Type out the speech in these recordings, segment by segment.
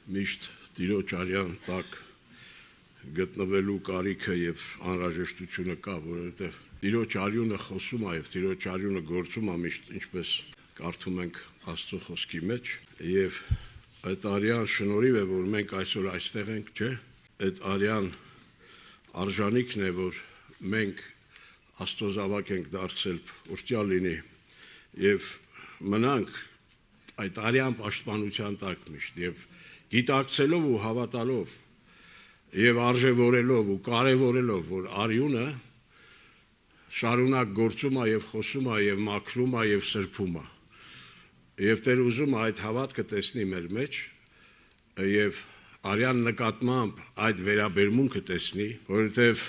միշտ Տիրոջ արյան տակ գտնվելու կարիքը եւ անհրաժեշտությունը կա, որովհետեւ Տիրոջ արյունը խոսում է եւ Տիրոջ արյունը գործում է միշտ, ինչպես կարդում ենք Աստծո խոսքի մեջ, եւ այդ արյան շնորհիվ է, որ մենք այսօր այստեղ ենք, չէ՞։ Այդ արյան արժանիքն է, որ մենք Աստծո զավակ ենք դարձել, ուրճյալ լինի եւ մնանք այդ արյան պաշտպանության տակ միշտ եւ գիտակցելով ու հավատալով եւ արժեվորելով ու կարեւորելով, որ արյունը շարունակ գործում է եւ խոսում է եւ մաքրում է եւ սրբում է։ Եվ Տեր ուզում է այդ հավատքը տեսնի մեր մեջ եւ արյան նկատմամբ այդ վերաբերմունքը տեսնի, որովհետեւ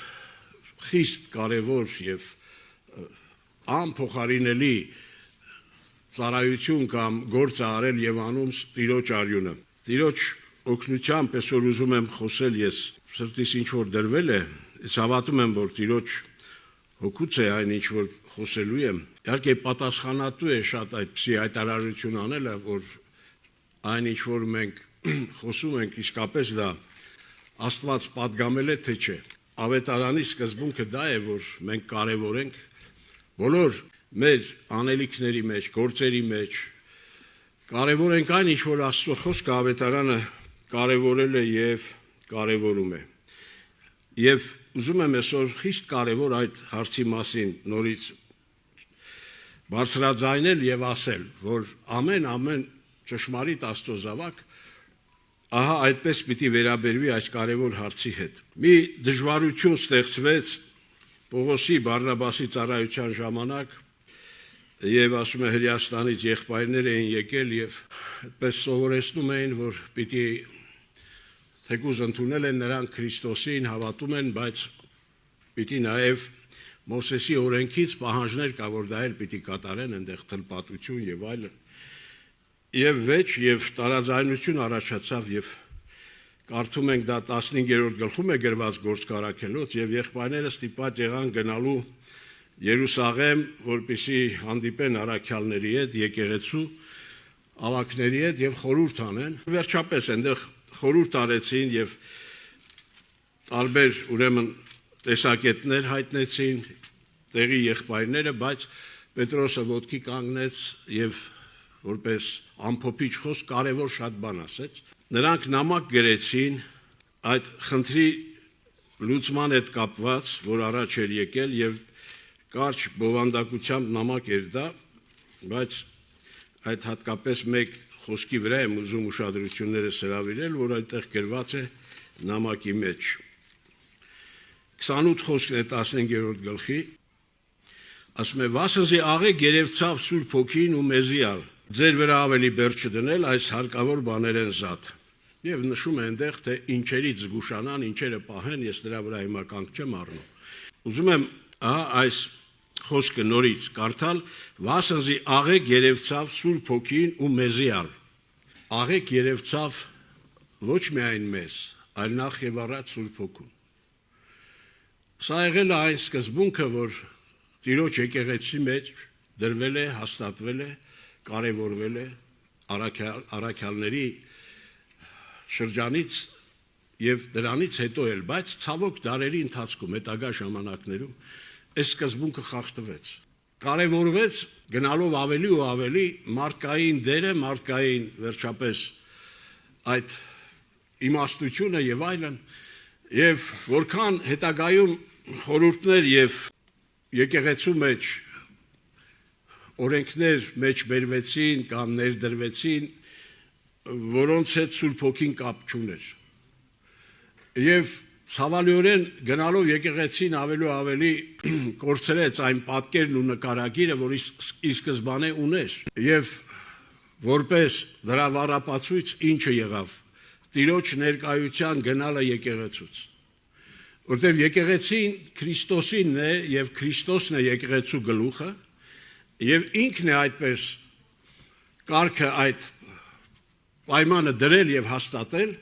խիստ կարևոր եւ անփոխարինելի ծառայություն կամ գործ արել եւ անում Տիրոջ արյունը։ Տիրոջ օգնությամբ այսօր ուզում եմ խոսել ես, սրտիս ինչ որ դրվել է, ես հավատում եմ, որ Տիրոջ հոգուց է այն ինչ որ խոսելու եմ։ Իհարկե պատասխանատու է շատ այդպիսի հայտարարություն անելը, որ այն ինչ որ մենք խոսում ենք, իսկապես դա Աստված պատգամել է թե չէ։ Ավետարանի սկզբունքը դա է, որ մենք կարևորենք բոլոր մեր անելիքների մեջ, գործերի մեջ, կարևորենք այն ինչ որ Աստծո խոսքը ավետարանը կարևորել է եւ կարևորում է։ Եվ ուզում եմ այսօր խիստ կարևոր այդ հարցի մասին նորից բարձրաձայնել եւ ասել, որ ամեն ճշմարիտ Աստծո զավակ ահա այդպես պիտի վերաբերվի այս կարևոր հարցի հետ։ Մի դժվարություն ստեղծվեց Պողոսի Բարնաբասի ծառայության ժամանակ եւ ասում է Հրեաստանից եղբայրներ էին եկել եւ այդպես սովորեցնում էին, որ պիտի թեկուզ ընդունել են նրանք Քրիստոսին, հավատում են, բայց պիտի նաեւ Մովսեսի օրենքից պահանջներ կա, որ դա էլ պիտի կատարեն, այնտեղ թլպատություն եւ այլն։ Եվ վեճ եւ տարաձայնություն առաջացավ եւ կարդում ենք դա 15-րդ գլխում է գրված գործկարակելոց եւ եղբայրները ստիպված եղան գնալու Երուսաղեմ, որպեսզի հանդիպեն առաքյալների հետ, եկեղեցու ավակների հետ եւ խորհուրդ անեն։ Վերջապես այնտեղ խորհուրդ արեցին եւ տարբեր ուրեմն տեսակետներ հայտնեցին տեղի եղբայրները, բայց Պետրոսը ոտքի կանգնեց եւ որպես ամփոփիչ խոսք կարևոր շատ բան ասեց։ Նրանք նամակ գրեցին այդ խնդրի լուծման հետ կապված, որ առաջ էր եկել եւ կարճ բովանդակությամբ նամակ էր դա, բայց այդ հատկապես մեկ խոսքի վրա եմ ուզում ուշադրությունները հրավիրել, որ այդտեղ գրված է նամակի մեջ։ 28 խոսքն է 15-րդ գլխի, ասում է. «Վասնզի աղեք երևցավ Սուրբ Հոգին ու մեզիալ, ձեր վրա ավելի բերջ չդնել այս հարկավոր բաներեն զատ»։ Եվ նշում է այնտեղ, թե ինչերից զգուշանան, ինչերը պահեն, ես դրա վրա հիմա կանգ չեմ առնում։ Ուզում եմ այս խոսքը նորից կարդալ. «Վասնզի աղեք երևցավ Սուրբ Հոգին ու մեզիալ»։ Աղեք երևցավ ոչ միայն մեզ, այլ նախ եւ առաջ Սուրբ Հոգուն։ Սա եղել է այն սկզբունքը, որ Տիրոջ եկեղեցի մեջ դրվել է, հաստատվել է, կարևորվել է առաքյալների շրջանից եւ դրանից հետո էլ, բայց ցավոք դարերի ընթացքում, հետագա ժամանակներում այս սկզբունքը խախտվեց։ Կարևորվեց գնալով ավելի ու ավելի մարդկային դերը, մարդկային վերջապես այդ իմաստությունը եւ այլն, եւ որքան հետագայում խորհուրդներ եւ եկեղեցու մեջ օրենքներ մեջ բերվեցին կամ ներդրվեցին, որոնց հետ Սուրբ Հոգին կապ չուներ։ Եվ ցավալիորեն գնալով եկեղեցին ավելի կորցրեց այն պատկերն ու նկարագիրը, որ ի սկզբանե ուներ։ Եվ որպես դրա վառապացույց ինչը եղավ։ Տիրոջ ներկայության գնալը եկեղեցուց։ Որտեւ եկեղեցին Քրիստոսինն է եւ Քրիստոսն է եկեղեցու գլուխը, եւ ինքն է այդպես կարգը այդ պայմանը դրել եւ հաստատել,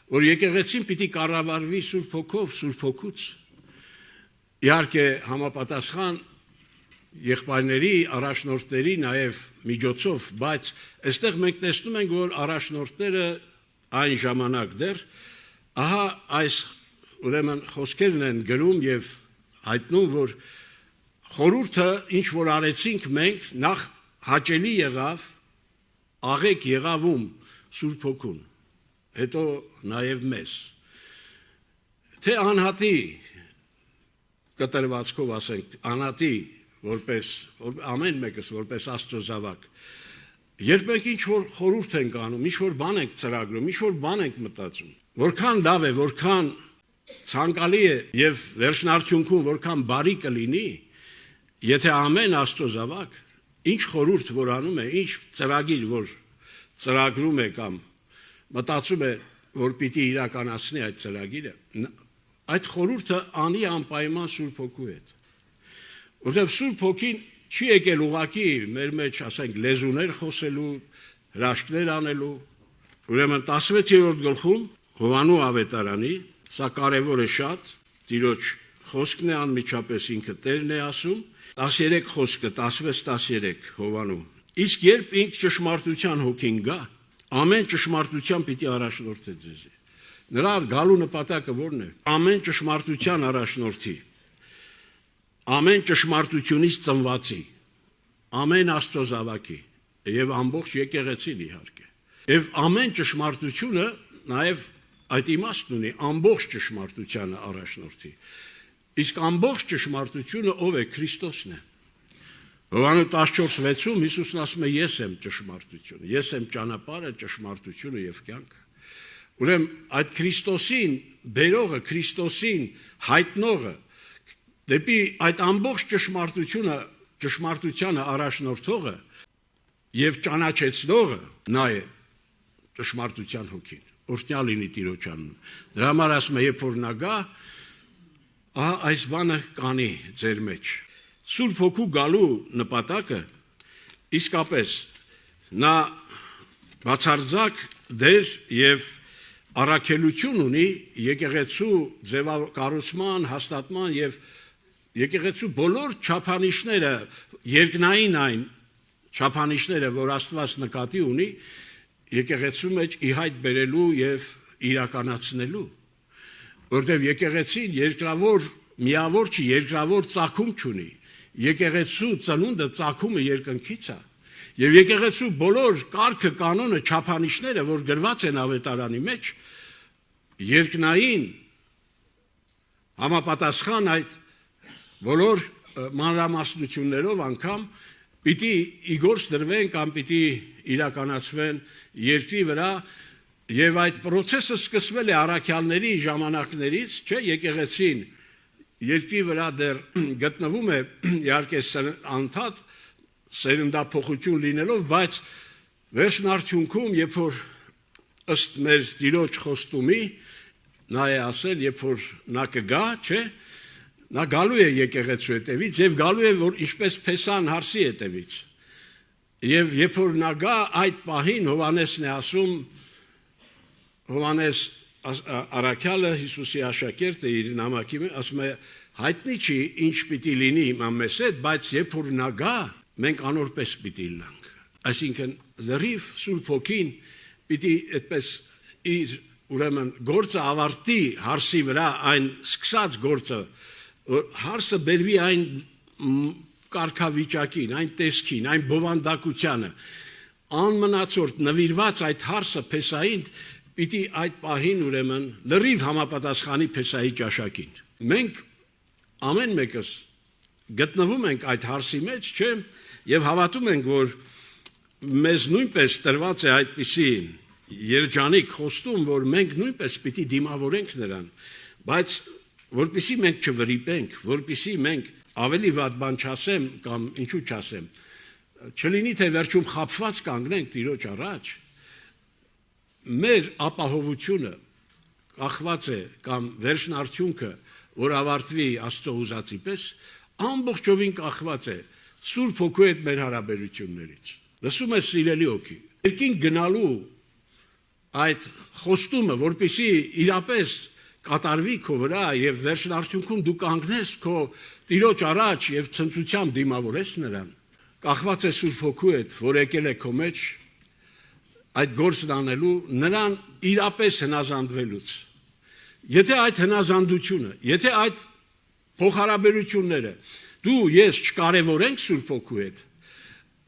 որ եկեղեցին պիտի կառավարվի Սուրբ Հոգով, Սուրբ Հոգուց։ Իհարկե համապատասխան եղբայրների, առաջնորդների նաև միջոցով, բայց այստեղ մենք տեսնում ենք, որ առաջնորդները այն ժամանակ դեռ, ահա այս ուրեմն խոսքերն են գրում եւ հայտնում, որ խորհուրդը ինչ որ արեցինք մենք, նախ հաճելի եղավ, աղեկ եղավում Սուրբ Հոգուն, հետո նաեւ մեզ։ Թե անհատի կտրվածքով ասենք, անհատի որպես ամեն մեկս որպես Աստծո զավակ, երբ մենք ինչ որ խորհուրդ ենք անում, ինչ որ բան ենք ծրագրում, ինչ որ բան ենք մտածում, որքան լավ է, որքան ցանկալի է եւ վերջնարդյունքում որքան բարի կլինի, եթե ամեն Աստծո զավակ ինչ խորհուրդ որ անում է, ինչ ծրագիր որ ծրագրում է կամ մտածում է, որ պիտի իրականացնի այդ ծրագիրը, այդ խորհուրդը անի անպայման Սուրբ Հոգու հետ։ Որտեղ Սուրբ Հոգին չի եկել ուղակի մեր մեջ, ասենք, լեզուներ խոսելու, հրաշքներ անելու, ուրեմն 16-րդ գլխում Հովանու ավետարանի, սա կարևոր է շատ, Տիրոջ խոսքն է անմիջապես ինքը Տերն է ասում, 13 խոսքը 16-13 Հովանու։ Իսկ երբ ինք ճշմարտության հոգին գա, ամեն ճշմարտության պիտի առաջնորդի ձեզի։ Նրա գալու նպատակը ո՞րն է։ Ամեն ճշմարտության առաջնորդի, ամեն ճշմարտությունից ծնվածի, ամեն Աստծո զավակի եւ ամբողջ եկեղեցին իհարկե։ Եվ ամեն ճշմարտությունը նաեւ այդ իմաստն ունի ամբողջ ճշմարտությանը առաջնորդի։ Իսկ ամբողջ ճշմարտությունը ով է, Քրիստոսն է։ Հովանու 14:6-ում Հիսուսն ասում է ես եմ ճշմարտությունը, ես եմ ճանապարհը, ճշմարտությունը եւ կյանքը։ Ուրեմն այդ Քրիստոսին բերողը, Քրիստոսին հայտնողը դեպի այդ ամբողջ ճշմարտությանը առաջնորդողը եւ ճանաչեցնողը նա է ճշմարտության հոգին։ Օրհնյալ լինի Տիրոջ անունը։ Դրա համար ասում է, երբ որ նա գա, ահա այս բանը կանի ձեր մեջ։ Սուրբ Հոգու գալու նպատակը իսկապես նա բացարձակ դեր եւ առաքելություն ունի եկեղեցու ձևակառուցման, հաստատման եւ եկեղեցու բոլոր չափանիշները, երկնային այն չափանիշները, որ Աստված նկատի ունի, եկեղեցու մեջ ի հայտ բերելու եւ իրականացնելու, որտեղ եկեղեցին երկրավոր միավոր չի, երկրավոր ծագում չունի, եկեղեցու ծնունդը ծագումը երկնքից է, եւ եկեղեցու բոլոր կարգը, կանոնը, չափանիշները, որ գրված են ավետարանի մեջ, երկնային համապատասխան այդ բոլոր մանրամասնություններով անգամ պիտի իգործ դրվեն կամ պիտի իրականացվեն երկրի վրա եւ այդ process-ը սկսվել է առաքյալների ժամանակներից, չէ, եկեղեցին երկրի վրա դեռ գտնվում է իհարկե անդադ սերնդափոխություն լինելով, բայց վերջնարդյունքում, երբ որ ըստ մեր Տիրոջ խոստումի, նա է ասել, երբ որ նա կգա, չէ, նա գալու է եկեղեցու հետևից եւ գալու է որ ինչպես Փեսան հարսի հետևից։ Եվ երբ որ նա գա, այդ պահին Հովանեսն է ասում, Հովանես առաքյալը Հիսուսի աշակերտը իր նամակի մեջ ասում է հայտնի չի ինչ պիտի լինի հիմա մեզ հետ, բայց երբ որ նա գա, մենք անորպես պիտի լինենք։ Այսինքն զրիվ Սուրբ Հոգին պիտի այդպես իր ուրեմն գործը ավարտի հարսի վրա, այն սկսած գործը, հարսը բերվի այն կարգավիճակին, այն տեսքին, այն բովանդակությանը, անմնացորդ նվիրված այդ հարսը Փեսային պիտի այդ պահին ուրեմն լրիվ համապատասխանի Փեսայի ճաշակին։ Մենք ամեն մեկս գտնվում ենք այդ հարսի մեջ, չէ, եւ հավատում ենք, որ մեզ նույնպես տրված է այդպիսի երջանիկ խոստում, որ մենք նույնպես պիտի դիմավորենք նրան, բայց որպեսզի մենք չվրիպենք, որպեսզի մենք ավելի վատ բան չասեմ կամ ինչու չասեմ, չլինի թե վերջում խաբված կանգնենք Տիրոջ առաջ, մեր ապահովությունը կախված է կամ վերջնարդյունքը, որ ավարտվի Աստծո ուզածի պես, ամբողջովին կախված է Սուրբ Հոգու հետ մեր հարաբերություններից։ Լսում ես սիրելի հոգի, երկին գնալու այդ խոստումը, որպեսզի իրապես կատարվի քո վրա եւ վերջնարդյունքում դու կանգնես քո Տիրոջ առաջ եւ ցնծությամբ դիմավորես նրան, կախված է Սուրբ Հոգու հետ, որ եկել է քո մեջ, այդ գործն անելու, նրան իրապես հնազանդվելուց։ Եթե այդ հնազանդությունը, եթե այդ փոխհարաբերությունները դու ես չկարևորենք Սուրբ Հոգու հետ,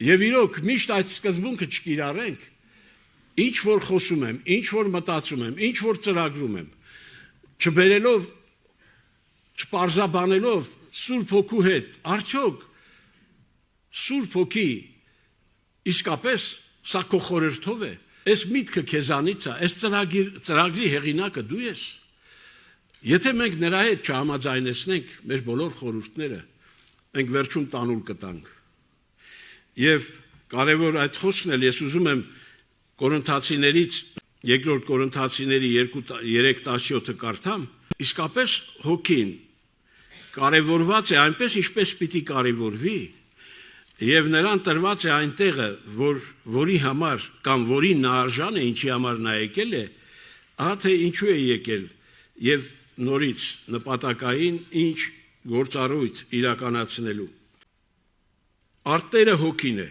եւ իրոք միշտ այդ սկզբունքը չկիրառենք, ինչ որ խոսում եմ, ինչ որ մտածում եմ, ինչ որ ծրագրում եմ, չբերելով, չպարզաբանելով Սուրբ Հոգու հետ, արդյոք Սուրբ Հոգի իսկապես սա քո խորհրդով է, այս միտքը քեզանից է, այս ծրագրի հեղինակը դու ես։ Եթե մենք նրա հետ չհամաձայնեցնենք մեր բոլոր խորհուրդները, մենք վերջում տանուլ կտանք։ Եվ կարևոր այդ խոսքն էլ ես ուզում եմ Կորինթացիներից, երկրորդ Կորինթացիների 3:17-ը կարդամ, իսկապես հոգին կարևորված է այնպես, ինչպես պիտի կարևորվի, եւ նրան տրված է այն տեղը, որի համար կամ որին նա արժան է, ինչի համար նա եկել է, ահա թե ինչու է եկել եւ նորից նպատակային ինչ գործառույթ իրականացնելու։ Արտերը հոգին է,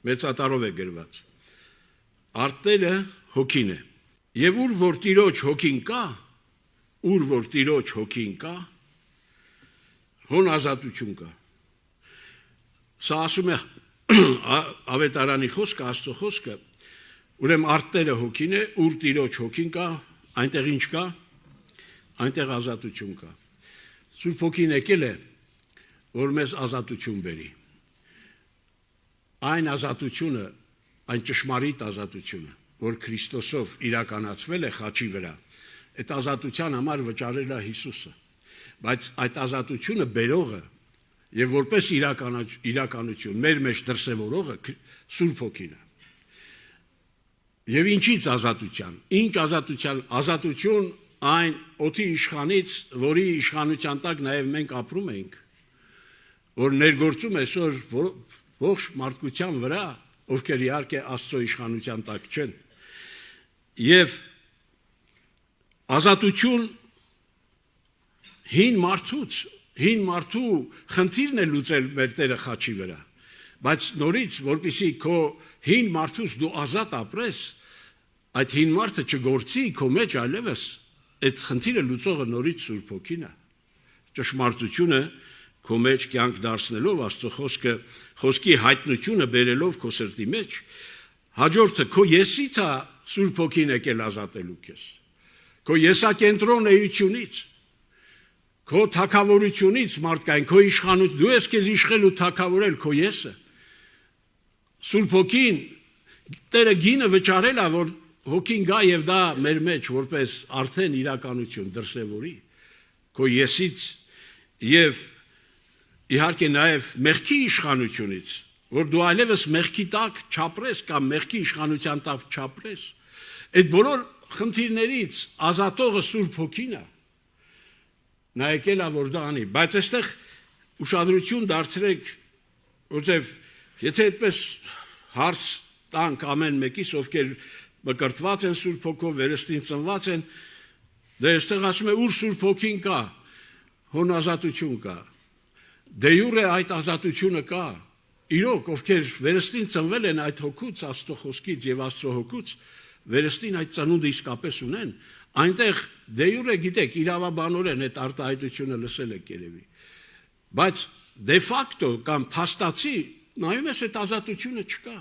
մեծատարով է գրված, արտերը հոգին է, եւ ուր որ Տիրոջ հոգին կա, հոն ազատություն կա։ Սա ասում է ավետարանի խոսքը, Աստծո խոսքը, ուրեմն արտերը հոգին է, ուր Տիրոջ հոգին կա, այնտեղ ինչ կա, այնտեղ ազատություն կա։ Սուրբ Հոգին եկել է, որ մեզ ազատություն բերի։ Այն ազատությունը, այն ճշմարիտ ազատությունը, որ Քրիստոսով իրականացվել է խաչի վրա, այդ ազատության համար վճարել է Հիսուսը, բայց այդ ազատությունը բերողը եւ որպես իրականություն մեր մեջ դրսևորողը Սուրբ Հոգին է։ Եվ ինչից ազատության։ Ինչ ազատության։ Ազատություն այն օդի իշխանից, որի իշխանության տակ նաեւ մենք ապրում ենք, որ ներգործում է այսօր ողջ մարդկության վրա, ովքեր իհարկե Աստծո իշխանության տակ չեն։ Եվ ազատություն հին մարդու խնդիրն է լուծել մեր Տերը խաչի վրա, բայց նորից, որպեսզի քո հին մարդուց դու ազատ ապրես, այդ հին մարդը չգործի քո մեջ այլևս, այդ խնդիրը լուծողը նորից Սուրբ Հոգին է, ճշմարտությունը քո մեջ կյանք դարձնելով, Աստծո խոսքի հայտնությունը բերելով քո սրտի մեջ, հաջորդը քո եսից է Սուրբ Հոգին եկել ազատելու քեզ, քո եսակենտրոն էությունից, քո թագավորությունից մարդկային, քո իշխանություն, դու ես քեզ իշխել ու թագավորել քո եսը։ Սուրբ Հոգին Տերը գինը վճարել է, որ Հոգին գա եւ դա մեր մեջ որպես արդեն իրականություն դրսևորի քո եսից եւ իհարկե նաեւ մեղքի իշխանությունից, որ դու այլևս մեղքի տակ չապրես կամ մեղքի իշխանության տակ չապրես։ Այդ բոլոր խնդիրներից ազատողը Սուրբ Հոգին է։ Նա եկել է որ դա անի, բայց այստեղ ուշադրություն դարձրեք, որտեվ եթե այդպես հարց տանք ամեն մեկից, ովքեր մկրտված են Սուրբ Հոգով, վերստին ծնված են, դե այստեղ ասում է ուր Սուրբ Հոգին կա, հոն ազատություն կա։ Դե յուրե այդ ազատությունը կա։ Իրոք, ովքեր վերստին ծնվել են այդ հոգուց, Աստծո խոսքից եւ Աստծո հոգուց, վերստին այդ ծնունդը իսկապես ունեն, այնտեղ դե յուրե գիտեք, իրավաբանորեն այդ արտահայտությունը լսել եք երևի։ Բայց դե ֆակտո կամ փաստացի նայում ես այդ ազատությունը չկա։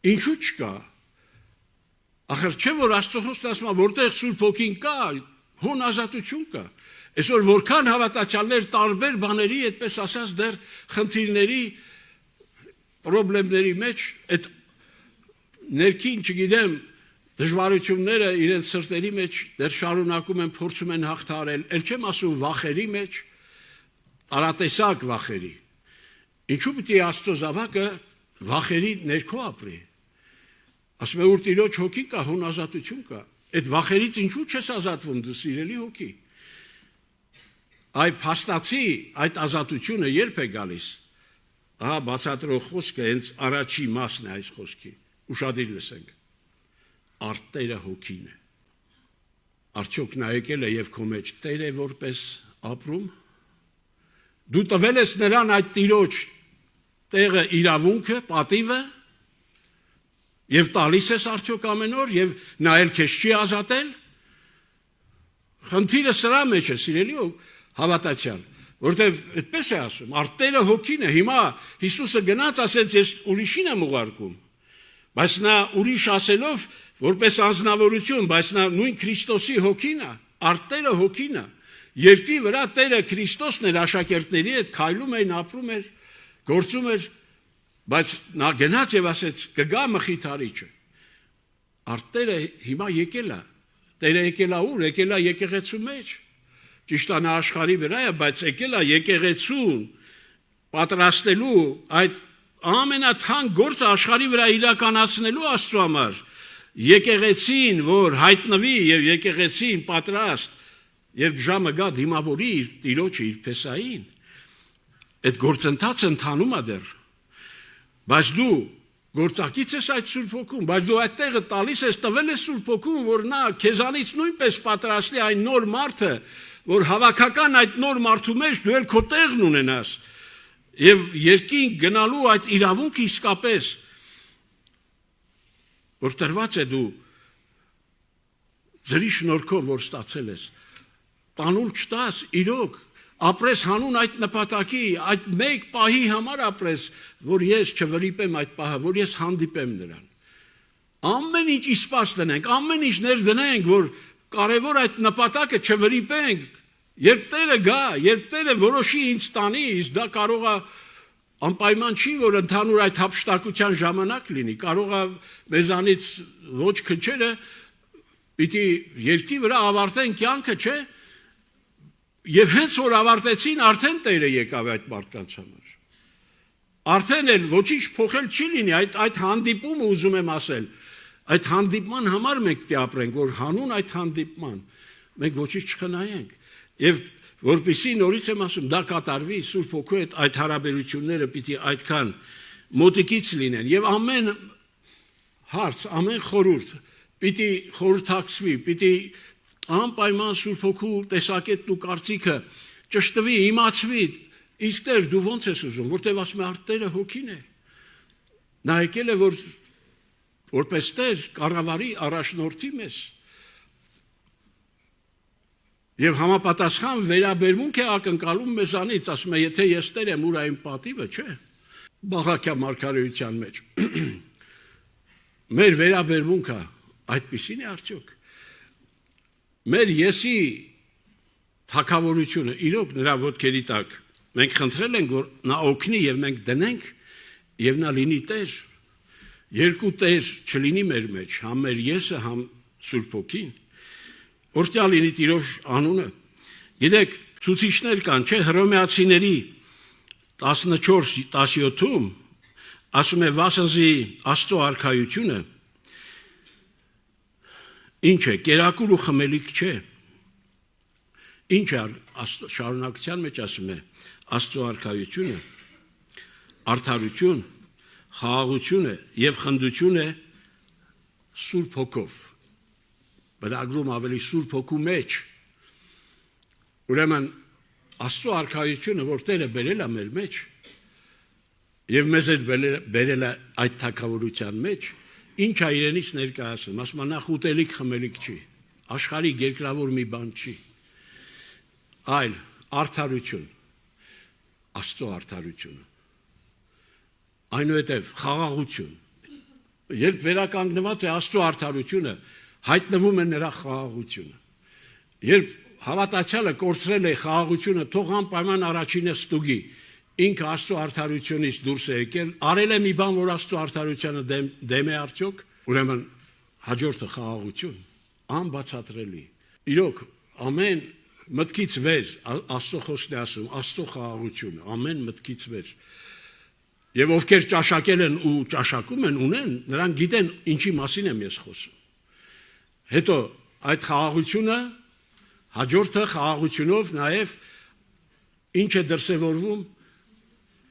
Ինչու չկա։ Ախր չէ որ Աստծո խոսքը ասում է, որտեղ Սուրբ Հոգին կա, հոն ազատություն կա։ Այսօր որքան հավատացյալներ տարբեր բաների, այդպես ասած, դեռ խնդիրների, պրոբլեմների մեջ այդ ներքին, չգիտեմ, դժվարությունները իրենց սրտերի մեջ դեռ շարունակում են, փորձում են հաղթահարել, ել չեմ ասում վախերի մեջ, տարատեսակ վախերի։ Ինչու պետք է Աստծո զավակը վախերի ներքո ապրի։ Ասում է ուր Տիրոջ հոգի կա, հոն ազատություն կա։ Այդ վախերից ինչու չես ազատվում դու սիրելի հոգի։ Այ փաստացի այդ ազատությունը երբ է գալիս։ Ահա բացատրող խոսքը հենց առաջի մասն է այս խոսքի։ Ուշադիր լսենք։ Արտերը հոգին է։ Արդյոք նա եկել է եւ քո մեջ Տեր է որպես ապրում։ Դու տվել ես նրան այդ Տիրոջ տեղը, իրավունքը, պատիվը, Եվ տալիս ես արդյոք ամեն օր եւ նա էլ քեզ չի ազատել։ Խնդիրը սրա մեջ է, սիրելի հավատացյալ, որտեվ այդպես է ասում, արտերը հոգին է։ Հիմա Հիսուսը գնաց ասեց, ես ուրիշին եմ ուղարկում, բայց նա ուրիշ ասելով որպես անձնավորություն, բայց նա նույն Քրիստոսի հոգին է, արտերը հոգին է։ Երկրի վրա Տերը Քրիստոսն էր, աշակերտների հետ քայլում էին, ապրում էր, գործում էր, բայց նա գնաց եւ ասեց կգա մխիթարիչը։ Արտերը հիմա եկել է։ Տերը եկել է ուր, եկել է եկեղեցու մեջ։ Ճիշտ է նա աշխարհի վրա է, բայց եկել է եկեղեցուն պատրաստելու այդ ամենաթանկ գործը աշխարհի վրա իրականացնելու Աստծո համար։ Եկեղեցին, որ հայտնվի եւ եկեղեցին պատրաստ, երբ ժամը գա դիմավորի իր Տիրոջը, իր Փեսային։ Այդ գործընթացը ընթանում է դեռ։ Բայց դու գործակից ես այդ Սուրբ Հոգուն, բայց դու այդ տեղը տալիս ես, տվել ես Սուրբ Հոգուն, որ նա քեզանից նույնպես պատրաստի այն նոր մարդը, որ հավաքական այդ նոր մարդու մեջ դու էլ քո տեղն ունենաս եւ երկինք գնալու այդ իրավունքը իսկապես որ տրված է դու ձրի շնորհքով որ ստացել ես տանուլ չտաս իրոք ապրես հանուն այդ նպատակի այդ մեկ պահի համար ապրես որ ես չվրիպեմ այդ պահը որ ես հանդիպեմ նրան ամեն ինչ իսպաս դնենք ամեն ինչ ներդնենք որ կարևոր այդ նպատակը չվրիպենք երբ Տերը գա երբ Տերը որոշի ինձ տանի իսկ դա կարող է անպայման չի որ ընդհանուր այդ հափշտակության ժամանակ լինի կարող է մեզանից ոչ քնչերը պիտի երկրի վրա ավարտեն կյանքը չէ եւ հենց որ ավարտեցին արդեն Տերը եկավ այդ մարդկանց համար արդեն էլ ոչինչ փոխել չի լինի այդ հանդիպումը ուզում եմ ասել այդ հանդիպման համար մենք պետք է ապրենք որ հանուն այդ հանդիպման մենք ոչինչ չխնայենք եւ որպեսզի նորից եմ ասում դա կատարվի Սուրբ Հոգու հետ այդ հարաբերությունները պիտի այդքան մոտիկից լինեն եւ ամեն հարց ամեն խորհուրդ պիտի խորհրդակցվի պիտի անպայման Սուրբ Հոգու տեսակետն ու կարծիքը ճշտվի իմացվի իսկ Տեր դու ո՞նց ես ուզում որտեվ ասում է արտերը հոգին է նա եկել է որպես Տեր կառավարի առաջնորդի մեզ Եվ համապատասխան վերաբերմունք է ակնկալում մեզանից, ասում է, եթե ես Տեր եմ, ուր այն պատիվը, չէ։ Բաղաքյա մարգարեության մեջ։ Մեր վերաբերմունքը այդպիսին է արդյոք։ Մեր եսի թագավորությունը իրոք նրա ոտքերի տակ մենք խնդրել ենք, որ նա օգնի եւ մենք դնենք եւ նա լինի Տեր։ Երկու Տեր չլինի մեր մեջ, համ մեր եսը, համ Սուրբ Հոգին։ Օրհնյալ լինի Տիրոջ անունը։ Գիտեք, ցուցիչներ կան, չէ, Հռոմեացիների 14-17-ում ասում է վասնզի Աստծո արքայությունը ինչ է, կերակուր ու խմելիք չէ։ Ինչ է շարունակության մեջ ասում է Աստծո արքայությունը, արդարություն, խաղաղություն է եւ խնդություն է Սուրբ Հոգով։ Բնագրում ավելի Սուրբ Հոգու մեջ ուրեմն Աստծո արքայությունը որ Տերը բերել է մեր մեջ եւ մեզ էլ բերել է այդ թագավորության մեջ ինչ է իրենից ներկայացնում ասում է նախ ուտելիք խմելիք չի աշխարհի երկրավոր մի բան չի այլ արդարություն Աստծո արդարությունը այնուհետև խաղաղություն երբ վերականգնված է Աստծո արդարությունը հայտնվում է նրա խաղաղությունը երբ հավատացյալը կորցրել է խաղաղությունը թող անպայման առաջինը ստուգի ինքը Աստծո արդարությունից դուրս է եկել արել է մի բան որ Աստծո արդարությանը դեմ է արդյոք ուրեմն հաջորդը խաղաղություն անբացատրելի իրոք ամեն մտքից վեր Աստծո խոսքն է ասում Աստծո խաղաղությունը ամեն մտքից վեր եւ ովքեր ճաշակել են ու ճաշակում են ունեն նրանք գիտեն ինչի մասին եմ ես խոսում Հետո այդ խաղաղությունը հաջորդը խաղաղությունով նաև ինչ է դրսևորվում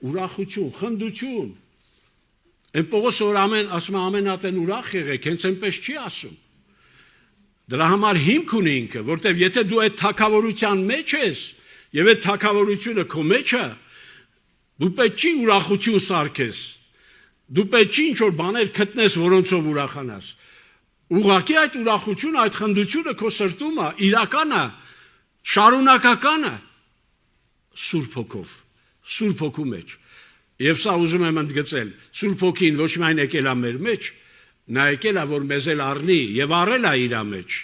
ուրախություն, խնդություն։ Այն Պողոս որ ասում է ամենատեն ուրախ եղեք, հենց այնպես չի ասում։ Դրա համար հիմք ունի ինքը, որտեվ եթե դու այդ թագավորության մեջ ես եւ այդ թագավորությունը քո մեջ է, դու պետք չի ուրախություն սարքես։ Դու պետք չի ինչ-որ բաներ գտնես, որոնցով ուրախանաս։ Ուղղակի այդ ուրախությունը, այդ խնդությունը քո սրտում է, իրական է, շարունակական է, Սուրբ Հոգով, Սուրբ Հոգու մեջ։ Եվ սա ուզում եմ ընդգծել, Սուրբ Հոգին ոչ միայն եկել է մեր մեջ, նա եկել է, որ մեզ էլ առնի եւ առել է իր մեջ։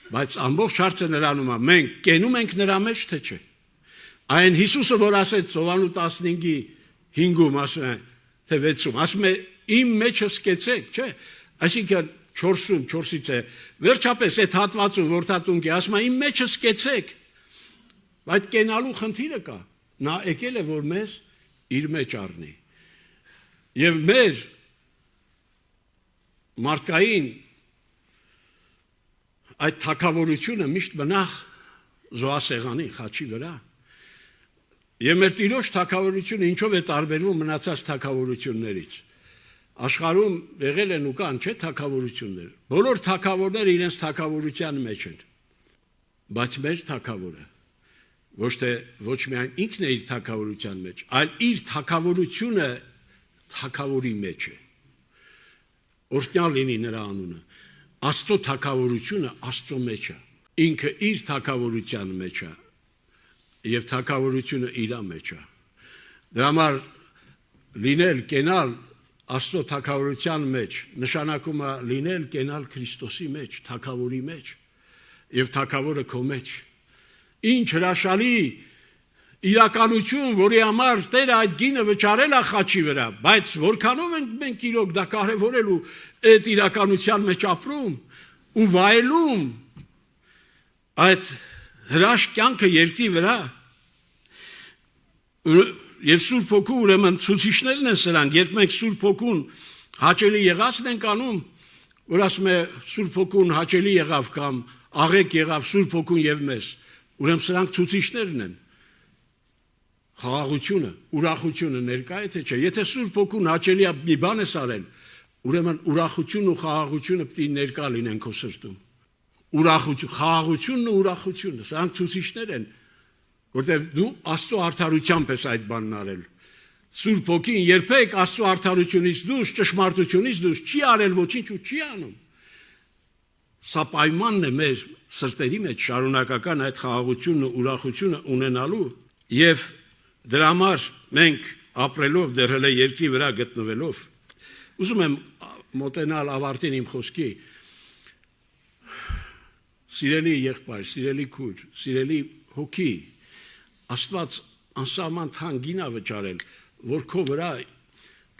Բայց ամբողջ հարցը նրանում է, մենք կենում ենք նրա մեջ, թե չէ։ Այն Հիսուսը, որ ասեց Հովանու 15-ի 5-ում, ասում է, թե 6-ում, ասում է, իմ մեջը սկեցեք, չէ։ Այսինքն 4-ում, 4-ից է, վերջապես այդ հատվածում, որ թատունքի, ասում է, իմ մեջը սկեցեք։ Այդ կենալու խնդիրը կա։ Նա եկել է, որ մեզ իր մեջ առնի։ Եվ մեր մարդկային այդ թագավորությունը միշտ մնախ զոհասեղանի խաչի վրա։ Եվ մեր Տիրոջ թագավորությունը ինչով է տարբերվում մնացած թագավորություններից։ Աշխարհում եղել են ու կան, չէ՞, թագավորություններ։ Բոլոր թագավորները իրենց թագավորության մեջ են։ Բայց մեր թագավորը ոչ միայն ինքն է իր թագավորության մեջ, այլ իր թագավորությունը թագավորի մեջ է։ Օրհնյալ լինի նրա անունը։ Աստծո թագավորությունը Աստծո մեջ է։ Ինքը իր թագավորության մեջ է եւ թագավորությունը իր մեջ է։ Դրա համար լինել, կենալ Աստծո թագավորության մեջ նշանակում է լինել, կենալ Քրիստոսի մեջ, թագավորի մեջ եւ թագավորը քո մեջ։ Ինչ հրաշալի իրականություն, որի համար Տերը այդ գինը վճարել է խաչի վրա, բայց որքանով ենք մենք իրոք դա կարևորել ու այդ իրականության մեջ ապրում ու վայելում այդ հրաշք կյանքը երկրի վրա։ Եվ Սուրբ Հոգու ուրեմն ցուցիչներն են սրանք, երբ մենք Սուրբ Հոգուն հաճելի եղածն ենք անում, որ ասում է Սուրբ Հոգուն հաճելի եղավ կամ աղեկ եղավ Սուրբ Հոգուն եւ մեզ, ուրեմն սրանք ցուցիչներն են։ Խաղաղությունը, ուրախությունը ներկա է թե չէ։ Եթե Սուրբ Հոգուն հաճելի մի բան ես արել, ուրեմն ուրախությունն ու խաղաղությունը պետք է ներկա լինեն քո սրտում։ Ուրախություն, խաղաղությունն ու ուրախությունը, սրանք ցուցիչներ են, որտեղ դու Աստծո արդարությամբ ես այդ բանն արել։ Սուրբ Հոգին երբեք Աստծո արդարությունից դուրս, ճշմարտությունից դուրս չի արել ոչինչ ու չի անում։ Սա պայմանն է մեր սրտերի մեջ շարունակական այդ խաղաղությունն ու ուրախությունը ունենալու եւ դրա համար մենք ապրելով դեռ հենց երկրի վրա գտնվելով ուզում եմ մոտենալ ավարտին իմ խոսքի սիրելի եղբայր, սիրելի քույր, սիրելի հոգի, Աստված անսահման թանկին է վճարել, որ քո վրա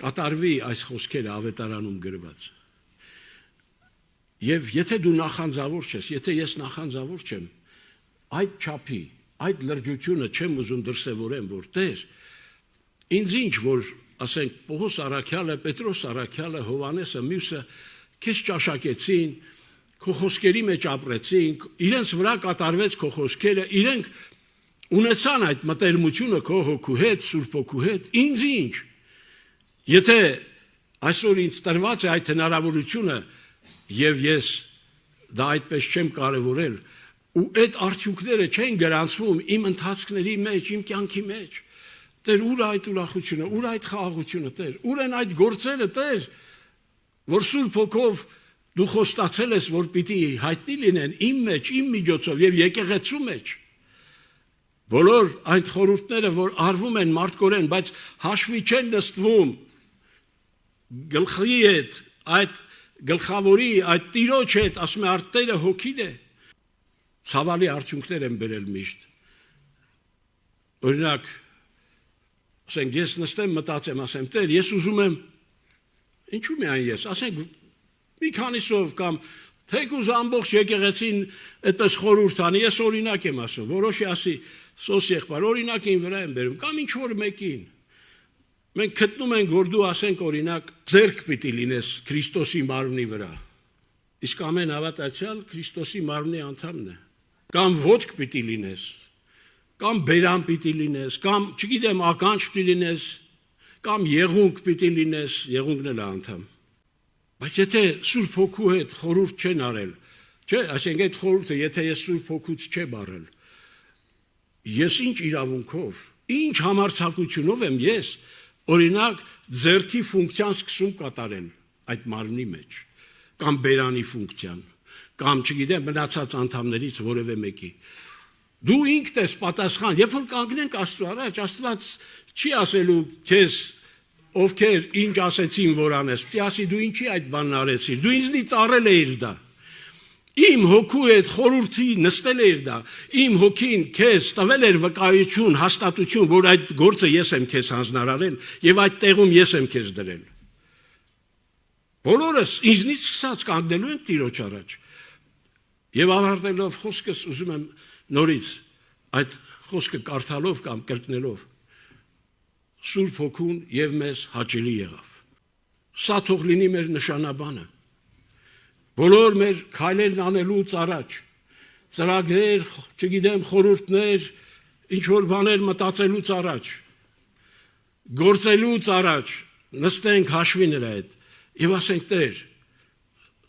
կատարվի այս խոսքերը ավետարանում գրված։ Եվ եթե դու նախանձավոր ես, եթե ես նախանձավոր չեմ, այդ չափի, այդ լրջությունը չեմ ուզում դրսևորեմ, որ Տեր, ինձ ինչ, որ ասենք Պողոս առաքյալը, Պետրոս առաքյալը, Հովանեսը, մյուսը քեզ ճաշակեցին, քո խոսքերի մեջ ապրեցին, իրենց վրա կատարվեց քո խոսքերը, իրենք ունեցան այդ մտերմությունը քո հոգու հետ, Սուրբ Հոգու հետ, ինձ ինչ։ Եթե այսօր ինձ տրված է այդ հնարավորությունը եւ ես դա այդպես չեմ կարևորել, ու այդ արդյունքները չեն գրանցվում իմ ընթացքների մեջ, իմ կյանքի մեջ, Տեր, ուր է այդ ուրախությունը, ուր է այդ խաղաղությունը, Տեր, ուր են այդ գործերը, Տեր, որ Սուրբ Հոգով դու խոստացել ես, որ պիտի հայտնի լինեն իմ մեջ, իմ միջոցով եւ եկեղեցու մեջ։ Բոլոր այդ խորհուրդները, որ արվում են մարդկորեն, բայց հաշվի չեն նստվում գլխի հետ, այդ գլխավորի, այդ Տիրոջ հետ, ասում է արտերը հոգին է, ցավալի արդյունքներ են բերել միշտ։ Օրինակ, ասենք ես նստեմ մտածեմ, ասեմ, Տեր, ես ուզում եմ, ինչու միայն ես, ասենք մի քանիսով կամ թեկուզ ամբողջ եկեղեցին այդպես խորհուրդ անի, ես օրինակ եմ ասում, որոշի ասի, սոս եղբայր, օրինակին վրա եմ բերում, կամ ինչ որ մեկին։ Մենք գտնում ենք, որ դու ասենք օրինակ ձեռք պիտի լինես Քրիստոսի մարմնի վրա։ Իսկ ամեն հավատացյալ Քրիստոսի մարմնի անդամն է։ Կամ ոտք պիտի լինես, կամ բերան պիտի լինես, կամ չգիտեմ ականջ պիտի լինես, կամ եղունգ պիտի լինես, եղունգն էլ է անդամ։ Բայց եթե Սուրբ Հոգու հետ խորհուրդ չեն արել, չէ, ասենք այդ խորհուրդը, եթե ես Սուրբ Հոգուց չեմ առել, ես ինչ իրավունքով, ինչ համարձակությունով եմ ես օրինակ ձեռքի ֆունկցիան սկսում կատարել այդ մարմնի մեջ, կամ բերանի ֆունկցիան, կամ չգիտեմ մնացած անդամներից որևէ մեկի։ Դու ինքդ ես պատասխան, երբ որ կանգնենք Աստծո առաջ, Աստված չի ասելու քեզ ովքեր ինչ ասեցին որ անես, պիտի ասի դու ինչի այդ բանն արեցիր, դու ինձնից առել էիր դա։ Իմ հոգու հետ խորհրդի նստել էր դա, իմ հոգին քեզ տվել էր վկայություն, հաստատություն, որ այդ գործը ես եմ քեզ հանձնարարել եւ այդ տեղում ես եմ քեզ դրել։ Բոլորս ինձնից սկսած կանգնելու ենք Տիրոջ առաջ։ Եվ ավարտելով խոսքս ուզում եմ նորից այդ խոսքը կարդալով կամ կրկնելով Սուրբ Հոգուն եւ մեզ հաճելի եղավ։ Սա թող լինի մեր նշանաբանը։ Բոլոր մեր քայլերն անելուց առաջ, ծրագրեր, չգիտեմ, խորհուրդներ, ինչ որ բաներ մտածելուց առաջ, գործելուց առաջ, նստենք հաշվի նրա հետ եւ ասենք Տեր,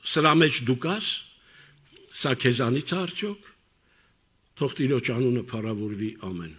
սրա մեջ դու կաս, սա քեզանից է արդյոք, թող Տիրոջ անունը փառավորվի, ամեն։